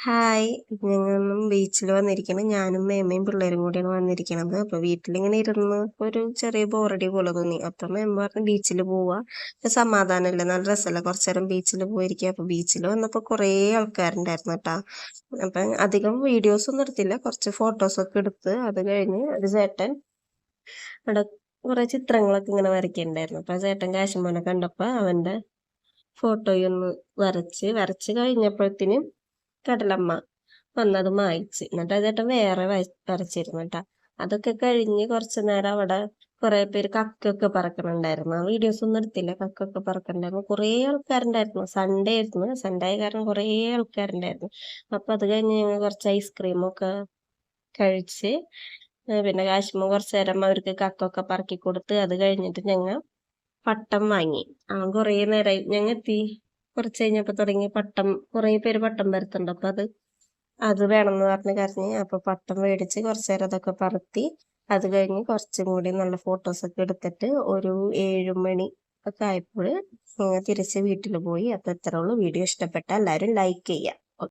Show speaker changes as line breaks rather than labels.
Hi. ഞങ്ങളും ബീച്ചിൽ വന്നിരിക്കണം. ഞാനും മേമ്മയും പിള്ളേരും കൂടിയാണ് വന്നിരിക്കണത്. അപ്പൊ വീട്ടിലിങ്ങനെ ഇരുന്ന് ഒരു ചെറിയ ബോറടി പോലെ തോന്നി. അപ്പൊ മേമ്മ പറഞ്ഞു ബീച്ചിൽ പോവാ. സമാധാനമല്ലേ, നല്ല രസമല്ലേ കുറച്ചു നേരം ബീച്ചിൽ പോയിരിക്കുക. അപ്പൊ ബീച്ചിൽ വന്നപ്പോ കുറേ ആൾക്കാരുണ്ടായിരുന്നു കേട്ടാ. അപ്പൊ അധികം വീഡിയോസ് ഒന്നും എടുത്തില്ല, കുറച്ച് ഫോട്ടോസ് ഒക്കെ എടുത്ത്. അത് കഴിഞ്ഞ് ഒരു ചേട്ടൻ അവിടെ കുറെ ചിത്രങ്ങളൊക്കെ ഇങ്ങനെ വരയ്ക്കുന്നുണ്ടായിരുന്നു. അപ്പൊ ആ ചേട്ടൻ കാശുമോനെ കണ്ടപ്പോ അവന്റെ ഫോട്ടോയൊന്ന് വരച്ച് കഴിഞ്ഞപ്പോഴത്തേനും കടലമ്മ വന്നത് മായിച്ച്. എന്നിട്ട് ആ ചേട്ടൻ വേറെ വരച്ചിരുന്നു കേട്ടാ. അതൊക്കെ കഴിഞ്ഞ് കുറച്ചു നേരം അവിടെ കുറെ പേര് കക്കൊക്കെ പറക്കണുണ്ടായിരുന്നു. ആ വീഡിയോസ് ഒന്നും എടുത്തില്ല. കക്കൊക്കെ പറക്കണ്ടായിരുന്നു, കുറേ ആൾക്കാരുണ്ടായിരുന്നു. സൺഡേ ആയിരുന്നു, സൺഡേ ആയ കാരണം കുറേ ആൾക്കാരുണ്ടായിരുന്നു. അപ്പൊ അത് കഴിഞ്ഞ് ഞങ്ങൾ കുറച്ച് ഐസ്ക്രീമൊക്കെ കഴിച്ച് പിന്നെ കാശ്മീർ കുറച്ചു നേരം അവർക്ക് കക്കൊക്കെ പറക്കി കൊടുത്ത്. അത് കഴിഞ്ഞിട്ട് ഞങ്ങൾ പട്ടം വാങ്ങി. അവൻ കുറേ നേരമായി ഞങ്ങൾ എത്തി. കുറച്ച് കഴിഞ്ഞപ്പോ തുടങ്ങി പട്ടം, കുറേ പേര് പട്ടം പരത്തുണ്ട്. അപ്പൊ അത് വേണമെന്ന് പറഞ്ഞ് കരഞ്ഞ്. അപ്പൊ പട്ടം മേടിച്ച് കുറച്ചു നേരം അതൊക്കെ പറത്തി. അത് കഴിഞ്ഞ് കുറച്ചും കൂടി നല്ല ഫോട്ടോസൊക്കെ എടുത്തിട്ട് ഒരു 7 മണി ഒക്കെ ആയപ്പോൾ തിരിച്ച് വീട്ടിൽ പോയി. അപ്പൊ ഇത്രേ ഉള്ളൂ. വീഡിയോ ഇഷ്ടപ്പെട്ട എല്ലാവരും ലൈക്ക് ചെയ്യുക.